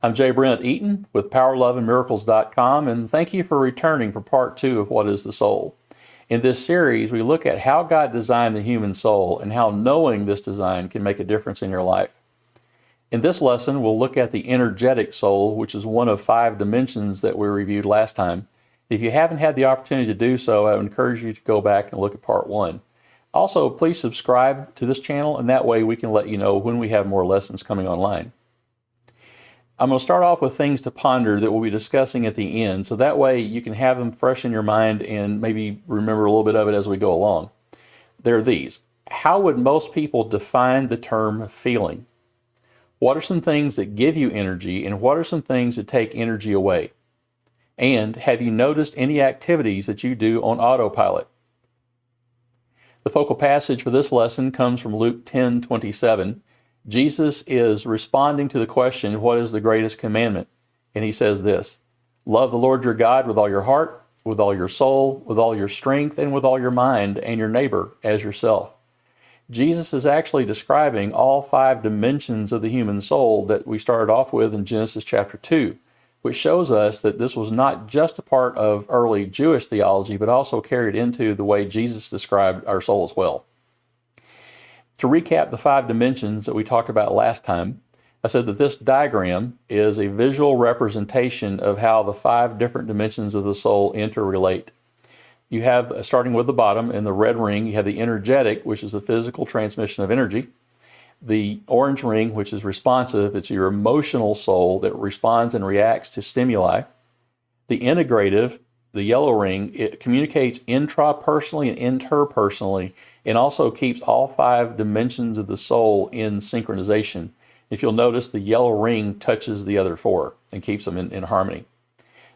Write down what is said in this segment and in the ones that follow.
I'm J. Brent Eaton with PowerLoveAndMiracles.com, and thank you for returning for part 2 of What is the Soul. In this series, we look at how God designed the human soul and how knowing this design can make a difference in your life. In this lesson, we'll look at the energetic soul, which is one of 5 dimensions that we reviewed last time. If you haven't had the opportunity to do so, I would encourage you to go back and look at part 1. Also, please subscribe to this channel, and that way we can let you know when we have more lessons coming online. I'm going to start off with things to ponder that we'll be discussing at the end, so that way you can have them fresh in your mind and maybe remember a little bit of it as we go along. They're these. How would most people define the term feeling? What are some things that give you energy, and what are some things that take energy away? And have you noticed any activities that you do on autopilot? The focal passage for this lesson comes from Luke 10:27. Jesus is responding to the question, what is the greatest commandment? And he says this, love the Lord your God with all your heart, with all your soul, with all your strength, and with all your mind, and your neighbor as yourself. Jesus is actually describing all 5 dimensions of the human soul that we started off with in Genesis chapter 2, which shows us that this was not just a part of early Jewish theology, but also carried into the way Jesus described our soul as well. To recap the 5 dimensions that we talked about last time, I said that this diagram is a visual representation of how the 5 different dimensions of the soul interrelate. You have, starting with the bottom in the red ring, you have the energetic, which is the physical transmission of energy. The orange ring, which is responsive, it's your emotional soul that responds and reacts to stimuli. The integrative, the yellow ring, it communicates intrapersonally and interpersonally, and also keeps all 5 dimensions of the soul in synchronization. If you'll notice, the yellow ring touches the other 4 and keeps them in harmony.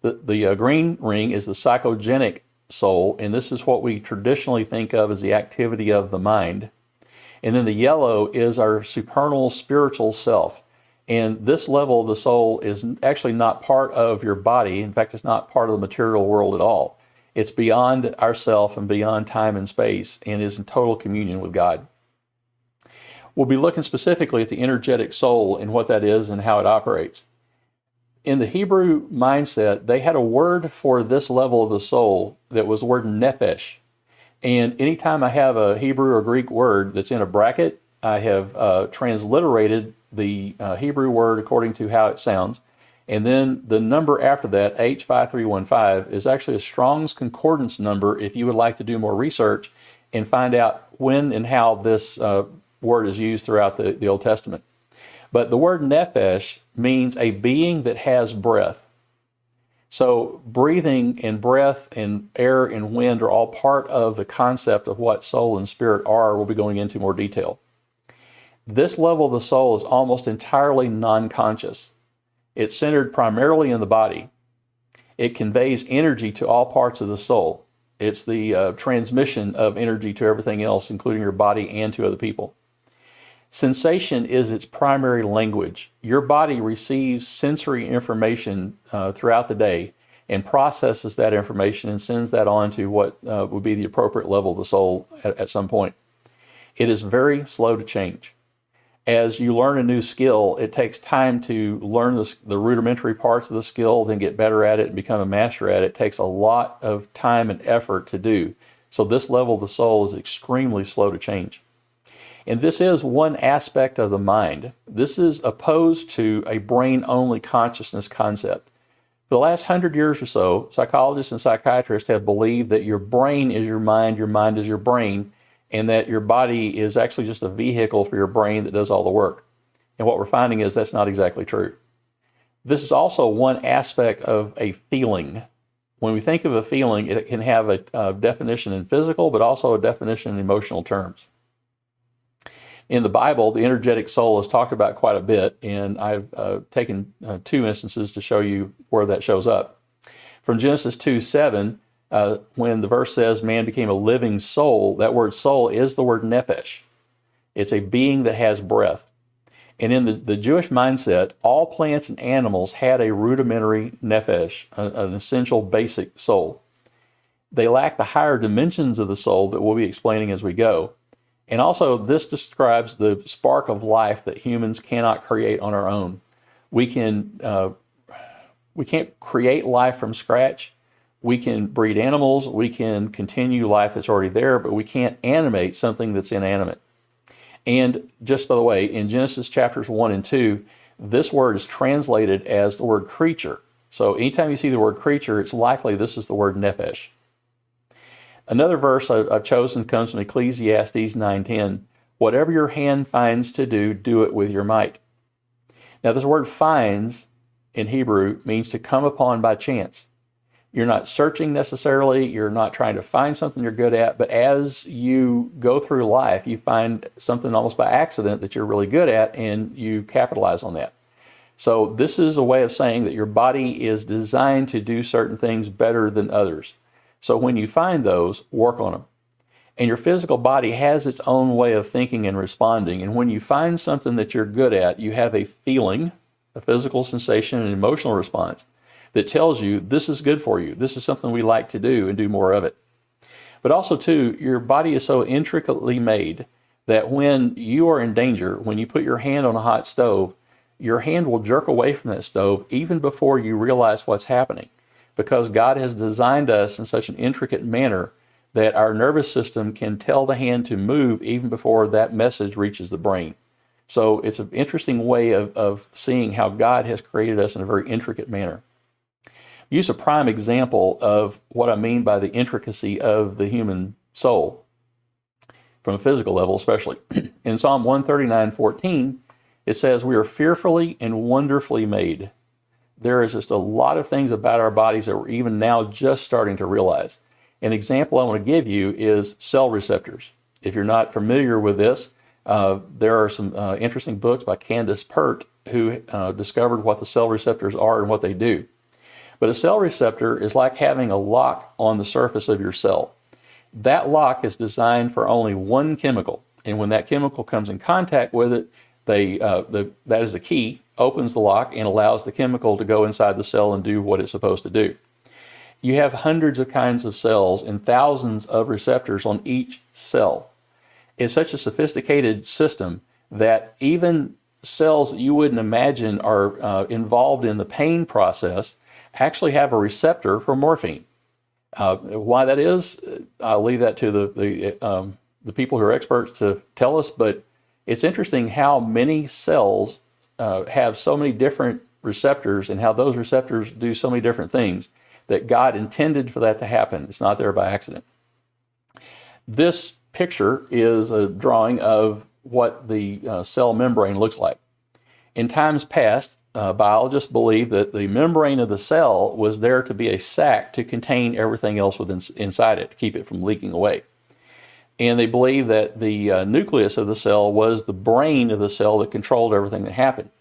The green ring is the psychogenic soul, and this is what we traditionally think of as the activity of the mind. And then the yellow is our supernal spiritual self. And this level of the soul is actually not part of your body. In fact, it's not part of the material world at all. It's beyond ourself and beyond time and space, and is in total communion with God. We'll be looking specifically at the energetic soul and what that is and how it operates. In the Hebrew mindset, they had a word for this level of the soul that was the word nephesh. And anytime I have a Hebrew or Greek word that's in a bracket, I have transliterated the Hebrew word according to how it sounds. And then the number after that, H5315, is actually a Strong's Concordance number if you would like to do more research and find out when and how this word is used throughout the Old Testament. But the word nephesh means a being that has breath. So breathing and breath and air and wind are all part of the concept of what soul and spirit are. We'll be going into more detail. This level of the soul is almost entirely non-conscious. It's centered primarily in the body. It conveys energy to all parts of the soul. It's the transmission of energy to everything else, including your body and to other people. Sensation is its primary language. Your body receives sensory information throughout the day and processes that information and sends that on to what would be the appropriate level of the soul at some point. It is very slow to change. As you learn a new skill, it takes time to learn the rudimentary parts of the skill, then get better at it and become a master at it. It takes a lot of time and effort to do. So this level of the soul is extremely slow to change. And this is one aspect of the mind. This is opposed to a brain-only consciousness concept. For the last 100 years or so, psychologists and psychiatrists have believed that your brain is your mind is your brain, and that your body is actually just a vehicle for your brain that does all the work. And what we're finding is that's not exactly true. This is also one aspect of a feeling. When we think of a feeling, it can have a definition in physical, but also a definition in emotional terms. In the Bible, the energetic soul is talked about quite a bit, and I've taken 2 instances to show you where that shows up. From Genesis 2:7, when the verse says man became a living soul, that word soul is the word nephesh. It's a being that has breath. And in the Jewish mindset, all plants and animals had a rudimentary nephesh, an essential basic soul. They lack the higher dimensions of the soul that we'll be explaining as we go. And also, this describes the spark of life that humans cannot create on our own. We can we can't create life from scratch. We can breed animals. We can continue life that's already there, but we can't animate something that's inanimate. And just by the way, in Genesis chapters 1 and 2, this word is translated as the word creature. So anytime you see the word creature, it's likely this is the word nephesh. Another verse I've chosen comes from Ecclesiastes 9:10. Whatever your hand finds to do, do it with your might. Now this word finds in Hebrew means to come upon by chance. You're not searching necessarily, you're not trying to find something you're good at, but as you go through life, you find something almost by accident that you're really good at and you capitalize on that. So this is a way of saying that your body is designed to do certain things better than others. So when you find those, work on them. And your physical body has its own way of thinking and responding. And when you find something that you're good at, you have a feeling, a physical sensation, an emotional response that tells you this is good for you. This is something we like to do and do more of it. But also too, your body is so intricately made that when you are in danger, when you put your hand on a hot stove, your hand will jerk away from that stove even before you realize what's happening, because God has designed us in such an intricate manner that our nervous system can tell the hand to move even before that message reaches the brain. So it's an interesting way of seeing how God has created us in a very intricate manner. Use a prime example of what I mean by the intricacy of the human soul, from a physical level especially. In Psalm 139:14, it says, we are fearfully and wonderfully made. There is just a lot of things about our bodies that we're even now just starting to realize. An example I want to give you is cell receptors. If you're not familiar with this, there are some interesting books by Candace Pert who discovered what the cell receptors are and what they do. But a cell receptor is like having a lock on the surface of your cell. That lock is designed for only one chemical, and when that chemical comes in contact with it, that is the key, opens the lock and allows the chemical to go inside the cell and do what it's supposed to do. You have hundreds of kinds of cells and thousands of receptors on each cell. It's such a sophisticated system that even cells that you wouldn't imagine are involved in the pain process actually have a receptor for morphine. Why that is, I'll leave that to the people who are experts to tell us, but it's interesting how many cells have so many different receptors and how those receptors do so many different things that God intended for that to happen. It's not there by accident. This picture is a drawing of what the cell membrane looks like. In times past, biologists believed that the membrane of the cell was there to be a sac to contain everything else inside it, to keep it from leaking away. And they believed that the nucleus of the cell was the brain of the cell that controlled everything that happened.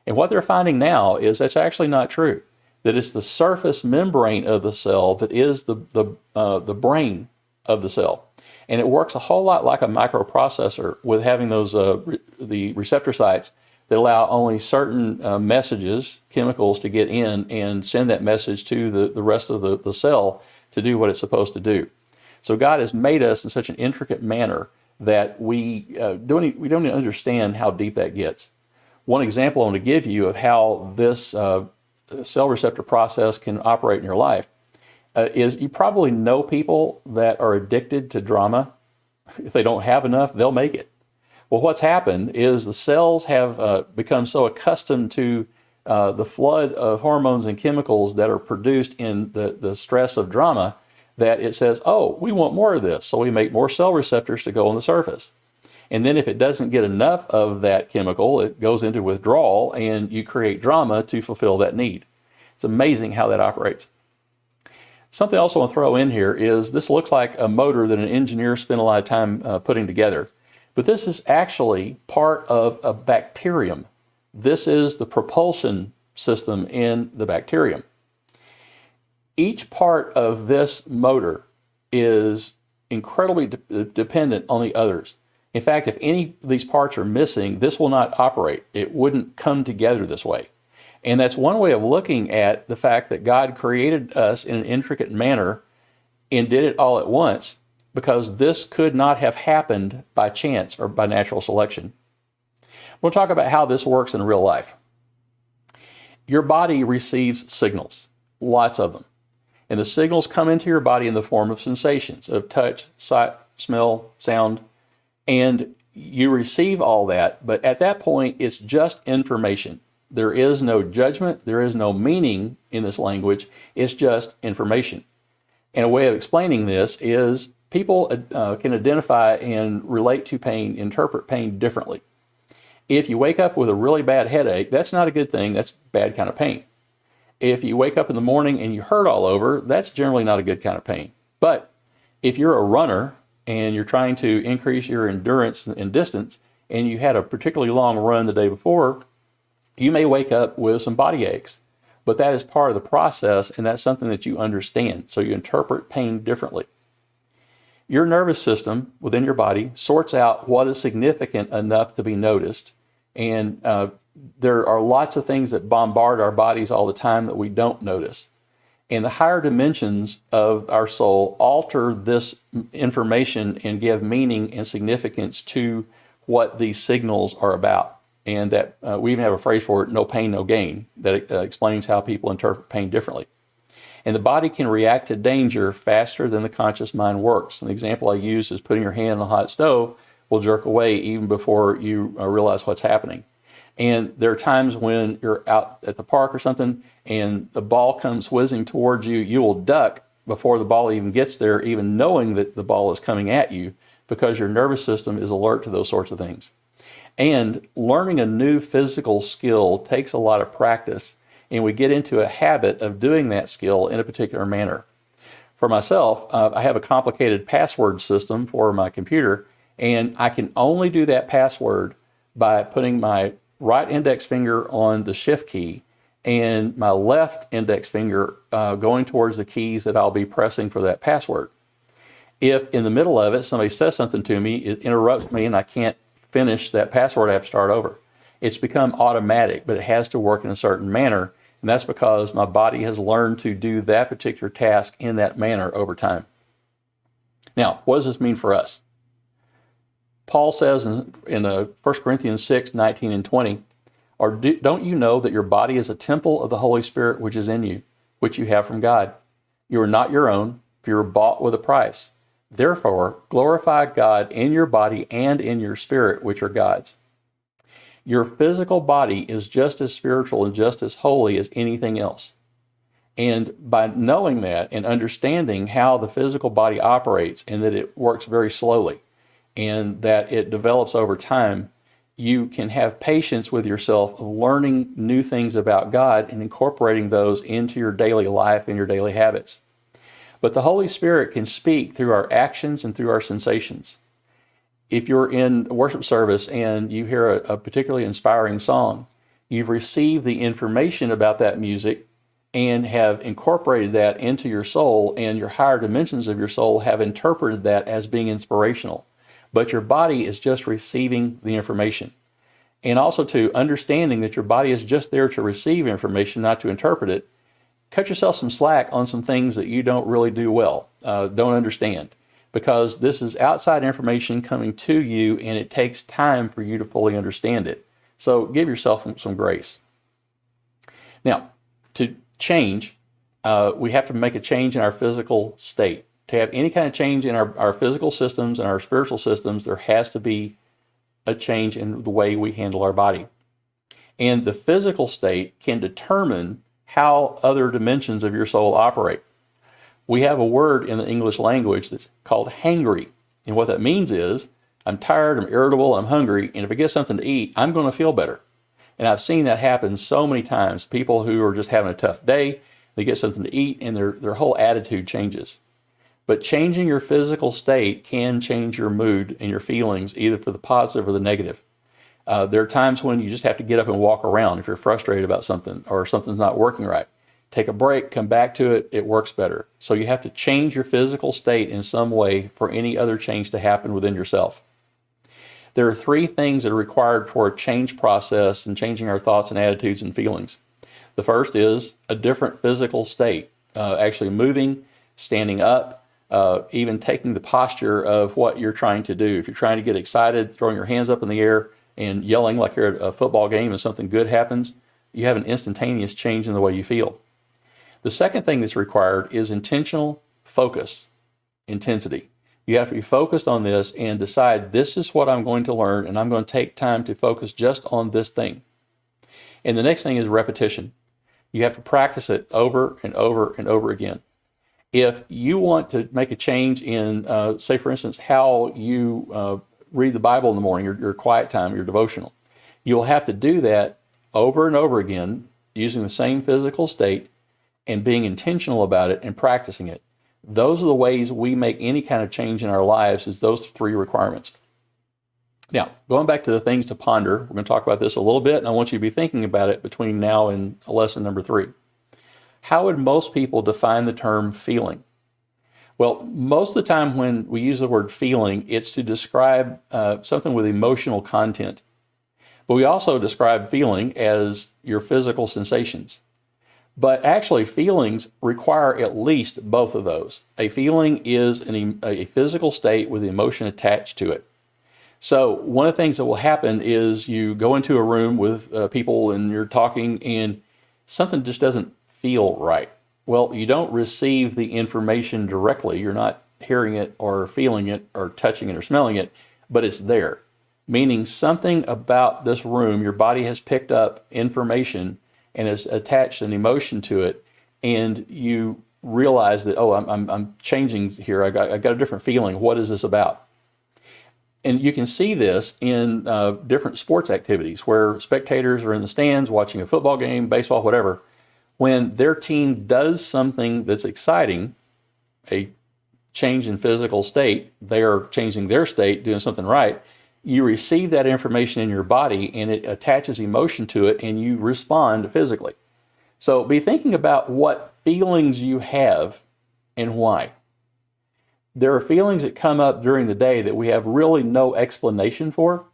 And what they're finding now is that's actually not true. That it's the surface membrane of the cell that is the brain of the cell. And it works a whole lot like a microprocessor with having those the receptor sites that allow only certain messages, chemicals, to get in and send that message to the rest of the cell to do what it's supposed to do. So God has made us in such an intricate manner that we don't even understand how deep that gets. One example I want to give you of how this cell receptor process can operate in your life is you probably know people that are addicted to drama. If they don't have enough, they'll make it. Well, what's happened is the cells have become so accustomed to the flood of hormones and chemicals that are produced in the stress of drama that it says, oh, we want more of this, so we make more cell receptors to go on the surface. And then if it doesn't get enough of that chemical, it goes into withdrawal and you create drama to fulfill that need. It's amazing how that operates. Something else I want to throw in here is this looks like a motor that an engineer spent a lot of time putting together. But this is actually part of a bacterium. This is the propulsion system in the bacterium. Each part of this motor is incredibly dependent on the others. In fact, if any of these parts are missing, this will not operate. It wouldn't come together this way. And that's one way of looking at the fact that God created us in an intricate manner and did it all at once, because this could not have happened by chance or by natural selection. We'll talk about how this works in real life. Your body receives signals, lots of them. And the signals come into your body in the form of sensations of touch, sight, smell, sound, and you receive all that. But at that point, it's just information. There is no judgment. There is no meaning in this language. It's just information. And a way of explaining this is people can identify and relate to pain, interpret pain differently. If you wake up with a really bad headache, that's not a good thing. That's bad kind of pain. If you wake up in the morning and you hurt all over, that's generally not a good kind of pain. But if you're a runner and you're trying to increase your endurance and distance, and you had a particularly long run the day before, you may wake up with some body aches. But that is part of the process, and that's something that you understand. So you interpret pain differently. Your nervous system within your body sorts out what is significant enough to be noticed. And there are lots of things that bombard our bodies all the time that we don't notice. And the higher dimensions of our soul alter this information and give meaning and significance to what these signals are about. And that we even have a phrase for it, no pain, no gain, that explains how people interpret pain differently. And the body can react to danger faster than the conscious mind works. An example I use is putting your hand on a hot stove will jerk away even before you realize what's happening. And there are times when you're out at the park or something and the ball comes whizzing towards you, you will duck before the ball even gets there, even knowing that the ball is coming at you, because your nervous system is alert to those sorts of things. And learning a new physical skill takes a lot of practice, and we get into a habit of doing that skill in a particular manner. For myself, I have a complicated password system for my computer, and I can only do that password by putting my right index finger on the shift key and my left index finger going towards the keys that I'll be pressing for that password. If in the middle of it somebody says something to me, it interrupts me and I can't finish that password, I have to start over. It's become automatic, but it has to work in a certain manner, and that's because my body has learned to do that particular task in that manner over time. Now, what does this mean for us? Paul says in 1 Corinthians 6, 19 and 20, or don't you know that your body is a temple of the Holy Spirit which is in you, which you have from God? You are not your own, for you were bought with a price. Therefore, glorify God in your body and in your spirit, which are God's. Your physical body is just as spiritual and just as holy as anything else. And by knowing that and understanding how the physical body operates and that it works very slowly and that it develops over time, you can have patience with yourself of learning new things about God and incorporating those into your daily life and your daily habits. But the Holy Spirit can speak through our actions and through our sensations. If you're in a worship service and you hear a particularly inspiring song, you've received the information about that music and have incorporated that into your soul, and your higher dimensions of your soul have interpreted that as being inspirational. But your body is just receiving the information. And also to understanding that your body is just there to receive information, not to interpret it. Cut yourself some slack on some things that you don't really do well, don't understand, because this is outside information coming to you and it takes time for you to fully understand it. So give yourself some grace. Now, to change, we have to make a change in our physical state. To have any kind of change in our physical systems and our spiritual systems, there has to be a change in the way we handle our body. And the physical state can determine how other dimensions of your soul operate. We have a word in the English language that's called hangry. And what that means is, I'm tired, I'm irritable, I'm hungry, and if I get something to eat, I'm going to feel better. And I've seen that happen so many times. People who are just having a tough day, they get something to eat, and their whole attitude changes. But changing your physical state can change your mood and your feelings, either for the positive or the negative. There are times when you just have to get up and walk around if you're frustrated about something or something's not working right. Take a break, come back to it, it works better. So you have to change your physical state in some way for any other change to happen within yourself. There are 3 things that are required for a change process and changing our thoughts and attitudes and feelings. The first is a different physical state, actually moving, standing up, even taking the posture of what you're trying to do. If you're trying to get excited, throwing your hands up in the air and yelling like you're at a football game and something good happens, you have an instantaneous change in the way you feel. The second thing that's required is intentional focus, intensity. You have to be focused on this and decide, this is what I'm going to learn, and I'm going to take time to focus just on this thing. And the next thing is repetition. You have to practice it over and over and over again. If you want to make a change in, say, for instance, how you read the Bible in the morning, your quiet time, your devotional, you'll have to do that over and over again using the same physical state and being intentional about it and practicing it. Those are the ways we make any kind of change in our lives, is those three requirements. Now, going back to the things to ponder, we're going to talk about this a little bit, and I want you to be thinking about it between now and lesson number 3. How would most people define the term feeling? Well, most of the time when we use the word feeling, it's to describe something with emotional content. But we also describe feeling as your physical sensations. But actually, feelings require at least both of those. A feeling is a physical state with emotion attached to it. So one of the things that will happen is you go into a room with people and you're talking and something just doesn't feel right. Well, you don't receive the information directly. You're not hearing it or feeling it or touching it or smelling it, but it's there. Meaning something about this room, your body has picked up information and has attached an emotion to it, and you realize that, oh, I'm changing here. I got a different feeling. What is this about? And you can see this in different sports activities where spectators are in the stands watching a football game, baseball, whatever. When their team does something that's exciting, a change in physical state, they are changing their state, doing something right, you receive that information in your body and it attaches emotion to it and you respond physically. So be thinking about what feelings you have and why. There are feelings that come up during the day that we have really no explanation for,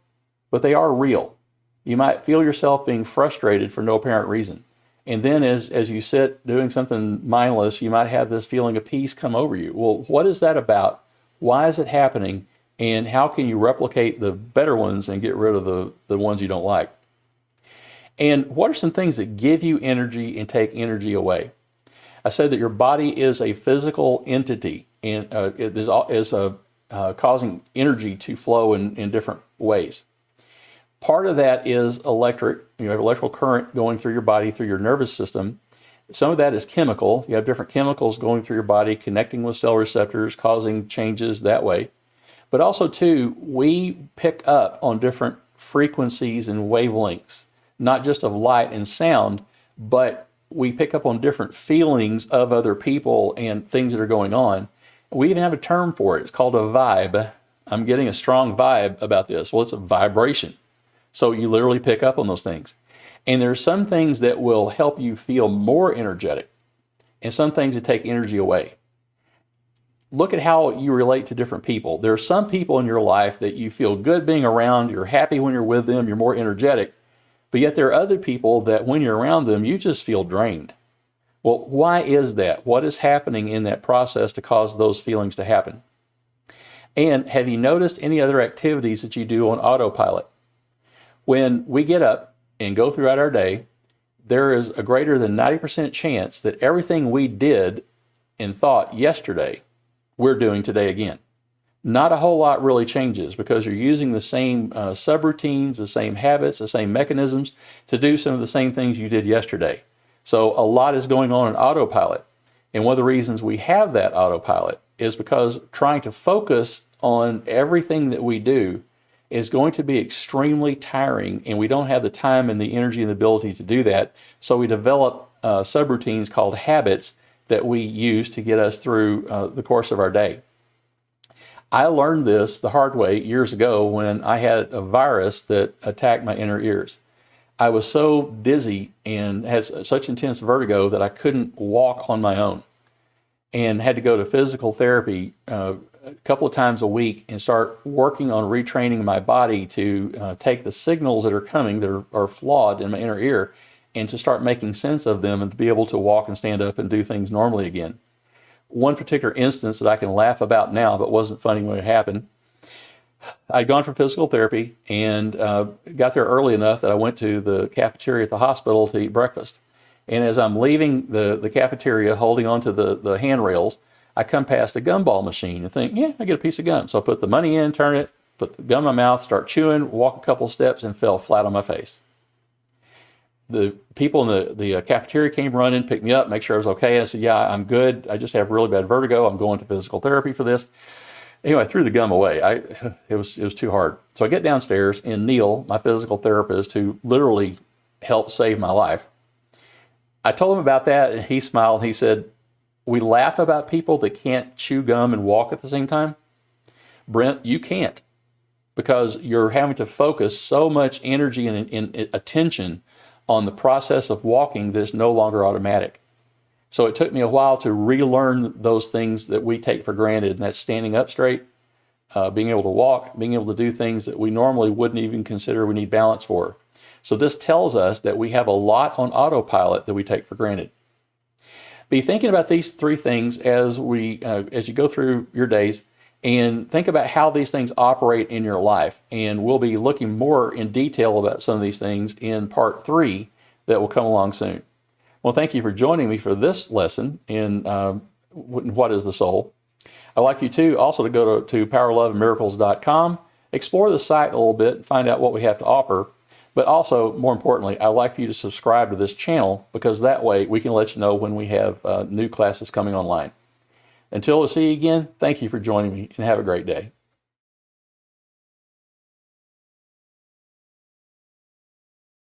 but they are real. You might feel yourself being frustrated for no apparent reason. And then as you sit doing something mindless, you might have this feeling of peace come over you. Well, what is that about? Why is it happening? And how can you replicate the better ones and get rid of the ones you don't like? And what are some things that give you energy and take energy away? I said that your body is a physical entity and it is causing energy to flow in different ways. Part of that is electric. You have electrical current going through your body, through your nervous system. Some of that is chemical. You have different chemicals going through your body, connecting with cell receptors, causing changes that way. But also, too, we pick up on different frequencies and wavelengths, not just of light and sound, but we pick up on different feelings of other people and things that are going on. We even have a term for it. It's called a vibe. I'm getting a strong vibe about this. Well, it's a vibration. So you literally pick up on those things. And there's some things that will help you feel more energetic and some things that take energy away. Look at how you relate to different people. There are some people in your life that you feel good being around, you're happy when you're with them, you're more energetic, but yet there are other people that when you're around them, you just feel drained. Well, why is that? What is happening in that process to cause those feelings to happen? And have you noticed any other activities that you do on autopilot? When we get up and go throughout our day, there is a greater than 90% chance that everything we did and thought yesterday we're doing today again. Not a whole lot really changes because you're using the same subroutines, the same habits, the same mechanisms to do some of the same things you did yesterday. So a lot is going on in autopilot. And one of the reasons we have that autopilot is because trying to focus on everything that we do is going to be extremely tiring, and we don't have the time and the energy and the ability to do that. So we develop subroutines called habits that we use to get us through the course of our day. I learned this the hard way years ago when I had a virus that attacked my inner ears. I was so dizzy and had such intense vertigo that I couldn't walk on my own and had to go to physical therapy a couple of times a week and start working on retraining my body to take the signals that are coming that are flawed in my inner ear and to start making sense of them and to be able to walk and stand up and do things normally again. One particular instance that I can laugh about now, but wasn't funny when it happened, I'd gone for physical therapy and got there early enough that I went to the cafeteria at the hospital to eat breakfast. And as I'm leaving the cafeteria, holding onto the handrails, I come past a gumball machine and think, yeah, I get a piece of gum. So I put the money in, turn it, put the gum in my mouth, start chewing, walk a couple steps, and fell flat on my face. The people in the cafeteria came running, picked me up, make sure I was okay. And I said, yeah, I'm good. I just have really bad vertigo. I'm going to physical therapy for this. Anyway, I threw the gum away. It was too hard. So I get downstairs, and Neil, my physical therapist, who literally helped save my life, I told him about that, and he smiled. And he said, we laugh about people that can't chew gum and walk at the same time. Brent, you can't, because you're having to focus so much energy and attention on the process of walking that it's no longer automatic. So it took me a while to relearn those things that we take for granted, and that's standing up straight, being able to walk, being able to do things that we normally wouldn't even consider we need balance for. So this tells us that we have a lot on autopilot that we take for granted. Be thinking about these three things as you go through your days, and think about how these things operate in your life. And we'll be looking more in detail about some of these things in part 3 that will come along soon. Well, thank you for joining me for this lesson in What is the Soul. I'd like you to also to go to powerloveandmiracles.com, explore the site a little bit, and find out what we have to offer. But also, more importantly, I'd like for you to subscribe to this channel, because that way we can let you know when we have new classes coming online. Until we see you again, thank you for joining me, and have a great day.